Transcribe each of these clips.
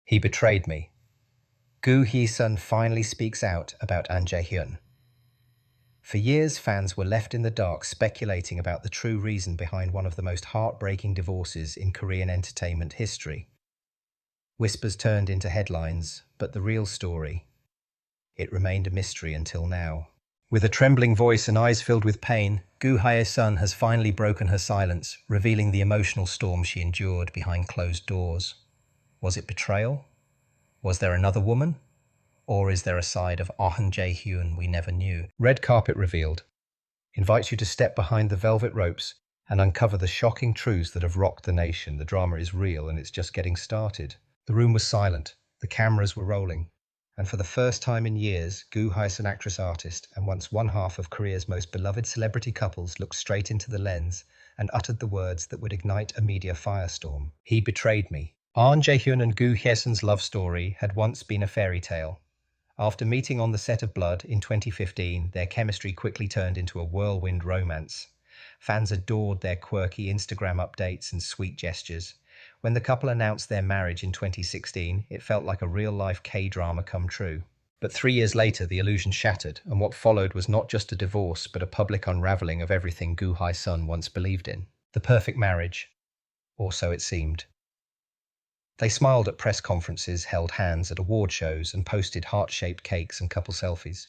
He betrayed me. Goo Hye-sun finally speaks out about Ahn Jae-hyun. For years, fans were left in the dark speculating about the true reason behind one of the most heartbreaking divorces in Korean entertainment history. Whispers turned into headlines, but the real story, it remained a mystery until now. With a trembling voice and eyes filled with pain, Goo Hye-sun has finally broken her silence, revealing the emotional storm she endured behind closed doors. Was it betrayal? Was there another woman? Or is there a side of Ahn Jae-hyun we never knew? Red Carpet Revealed invites you to step behind the velvet ropes and uncover the shocking truths that have rocked the nation. The drama is real and it's just getting started. The room was silent, the cameras were rolling, and for the first time in years, Goo Hye-sun, actress-artist and once one half of Korea's most beloved celebrity couples, looked straight into the lens and uttered the words that would ignite a media firestorm. He betrayed me. Ahn Jae-hyun and Goo Hye-sun's love story had once been a fairy tale. After meeting on the set of Blood in 2015, their chemistry quickly turned into a whirlwind romance. Fans adored their quirky Instagram updates and sweet gestures. When the couple announced their marriage in 2016, it felt like a real-life K-drama come true. But 3 years later, the illusion shattered, and what followed was not just a divorce, but a public unraveling of everything Goo Hye-sun once believed in. The perfect marriage. Or so it seemed. They smiled at press conferences, held hands at award shows, and posted heart-shaped cakes and couple selfies.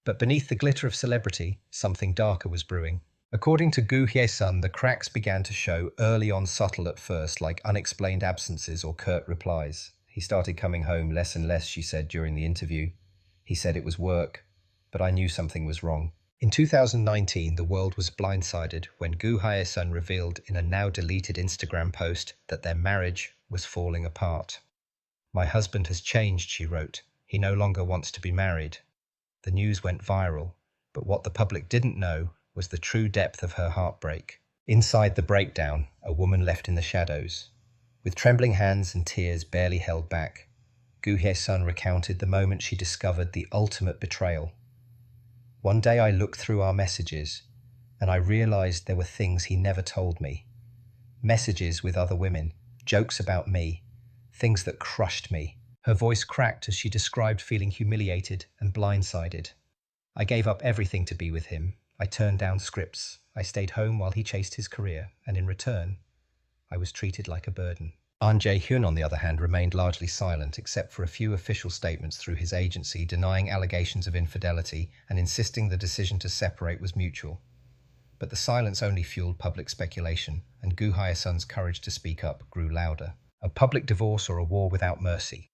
But beneath the glitter of celebrity, something darker was brewing. According to Goo Hye-sun, the cracks began to show early on, subtle at first, like unexplained absences or curt replies. He started coming home less and less, she said during the interview. He said it was work, but I knew something was wrong. In 2019, the world was blindsided when Goo Hye-sun revealed in a now-deleted Instagram post that their marriage was falling apart. "My husband has changed," she wrote. "He no longer wants to be married." The news went viral, but what the public didn't know was the true depth of her heartbreak. Inside the breakdown, a woman left in the shadows. With trembling hands and tears barely held back, Goo Hye-sun recounted the moment she discovered the ultimate betrayal. "One day I looked through our messages, and I realized there were things he never told me. Messages with other women, jokes about me, things that crushed me." Her voice cracked as she described feeling humiliated and blindsided. "I gave up everything to be with him. I turned down scripts. I stayed home while he chased his career, and in return, I was treated like a burden." Ahn Jae-hyun, on the other hand, remained largely silent, except for a few official statements through his agency denying allegations of infidelity and insisting the decision to separate was mutual. But the silence only fueled public speculation, and Goo Hye-sun's courage to speak up grew louder. A public divorce or a war without mercy.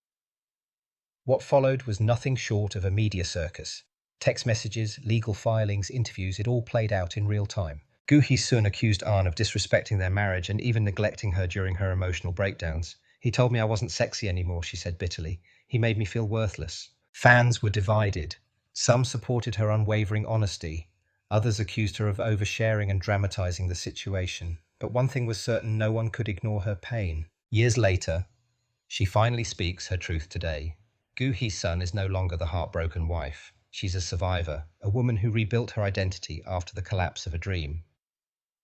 What followed was nothing short of a media circus. Text messages, legal filings, interviews, it all played out in real time. Goo Hye-sun accused Ahn of disrespecting their marriage and even neglecting her during her emotional breakdowns. "He told me I wasn't sexy anymore," she said bitterly. "He made me feel worthless." Fans were divided. Some supported her unwavering honesty. Others accused her of oversharing and dramatizing the situation. But one thing was certain: no one could ignore her pain. Years later, she finally speaks her truth today. Goo Hye-sun is no longer the heartbroken wife. She's a survivor, a woman who rebuilt her identity after the collapse of a dream.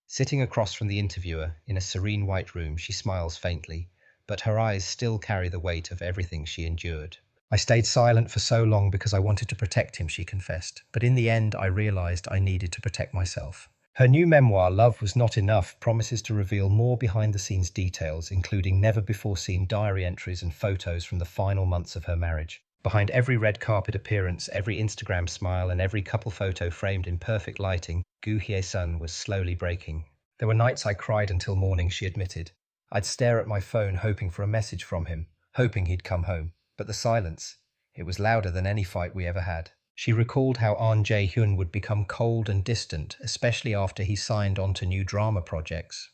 Sitting across from the interviewer in a serene white room, she smiles faintly, but her eyes still carry the weight of everything she endured. "I stayed silent for so long because I wanted to protect him," she confessed. "But in the end, I realized I needed to protect myself." Her new memoir, Love Was Not Enough, promises to reveal more behind-the-scenes details, including never-before-seen diary entries and photos from the final months of her marriage. Behind every red carpet appearance, every Instagram smile, and every couple photo framed in perfect lighting, Goo Hye-sun was slowly breaking. "There were nights I cried until morning," she admitted. "I'd stare at my phone hoping for a message from him, hoping he'd come home. But the silence, it was louder than any fight we ever had." She recalled how Ahn Jae-hyun would become cold and distant, especially after he signed on to new drama projects.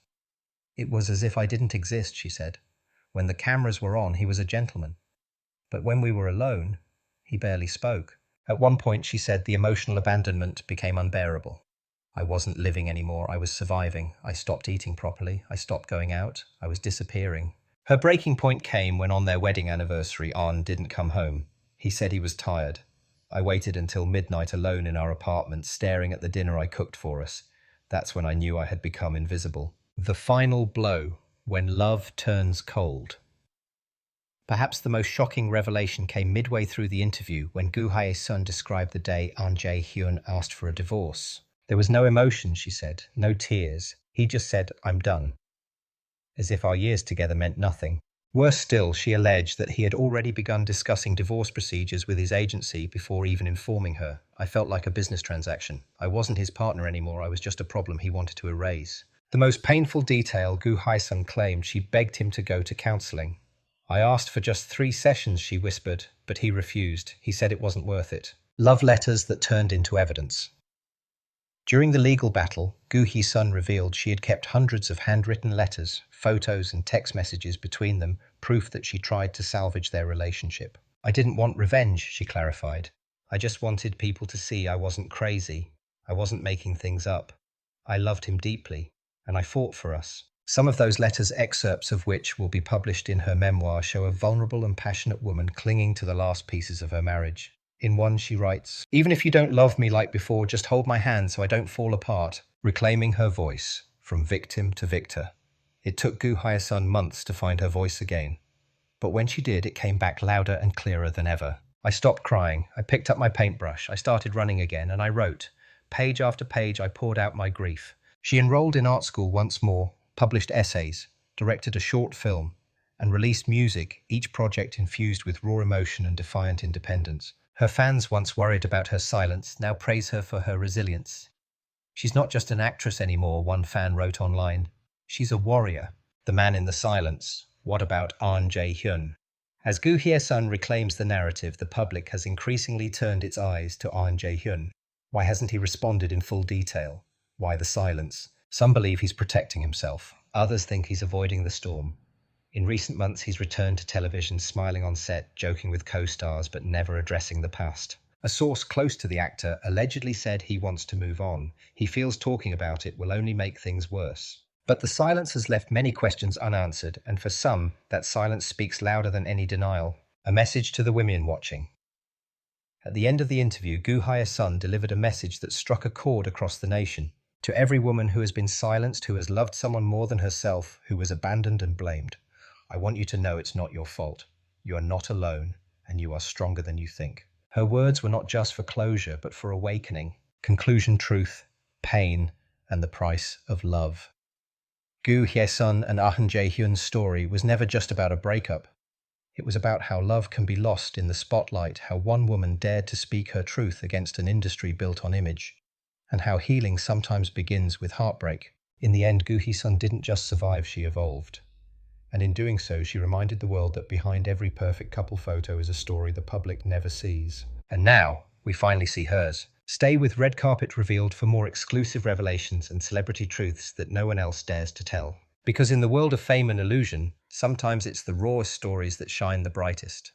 "It was as if I didn't exist," she said. "When the cameras were on, he was a gentleman. But when we were alone, he barely spoke." At one point, she said, the emotional abandonment became unbearable. "I wasn't living anymore, I was surviving. I stopped eating properly, I stopped going out, I was disappearing." Her breaking point came when on their wedding anniversary, Ahn didn't come home. He said he was tired. "I waited until midnight alone in our apartment, staring at the dinner I cooked for us. That's when I knew I had become invisible." The final blow, when love turns cold. Perhaps the most shocking revelation came midway through the interview when Goo Hye-sun described the day Ahn Jae-hyun asked for a divorce. There was no emotion, she said, no tears. He just said, "I'm done." As if our years together meant nothing. Worse still, she alleged that he had already begun discussing divorce procedures with his agency before even informing her. "I felt like a business transaction. I wasn't his partner anymore, I was just a problem he wanted to erase." The most painful detail, Goo Hye-sun claimed she begged him to go to counseling. "I asked for just 3 sessions," she whispered, but he refused. He said it wasn't worth it. Love letters that turned into evidence. During the legal battle, Goo Hye-sun revealed she had kept hundreds of handwritten letters, photos and text messages between them, proof that she tried to salvage their relationship. "I didn't want revenge," she clarified. "I just wanted people to see I wasn't crazy. I wasn't making things up. I loved him deeply, and I fought for us." Some of those letters, excerpts of which will be published in her memoir, show a vulnerable and passionate woman clinging to the last pieces of her marriage. In one, she writes, "Even if you don't love me like before, just hold my hand so I don't fall apart," reclaiming her voice from victim to victor. It took Goo Hye-sun months to find her voice again. But when she did, it came back louder and clearer than ever. "I stopped crying. I picked up my paintbrush. I started running again, and I wrote. Page after page, I poured out my grief." She enrolled in art school once more, published essays, directed a short film, and released music, each project infused with raw emotion and defiant independence. Her fans, once worried about her silence, now praise her for her resilience. "She's not just an actress anymore," one fan wrote online. "She's a warrior." The man in the silence. What about Ahn Jae-hyun? As Goo Hye-sun reclaims the narrative, the public has increasingly turned its eyes to Ahn Jae-hyun. Why hasn't he responded in full detail? Why the silence? Some believe he's protecting himself. Others think he's avoiding the storm. In recent months, he's returned to television, smiling on set, joking with co-stars, but never addressing the past. A source close to the actor allegedly said he wants to move on. He feels talking about it will only make things worse. But the silence has left many questions unanswered, and for some, that silence speaks louder than any denial. A message to the women watching. At the end of the interview, Goo Hye-sun delivered a message that struck a chord across the nation. To every woman who has been silenced, who has loved someone more than herself, who was abandoned and blamed, I want you to know it's not your fault. You are not alone, and you are stronger than you think. Her words were not just for closure, but for awakening, conclusion, truth, pain, and the price of love. Goo Hye-sun and Ahn Jae-hyun's story was never just about a breakup. It was about how love can be lost in the spotlight, how one woman dared to speak her truth against an industry built on image, and how healing sometimes begins with heartbreak. In the end, Goo Hye-sun didn't just survive, she evolved. And in doing so, she reminded the world that behind every perfect couple photo is a story the public never sees. And now, we finally see hers. Stay with Red Carpet Revealed for more exclusive revelations and celebrity truths that no one else dares to tell. Because in the world of fame and illusion, sometimes it's the rawest stories that shine the brightest.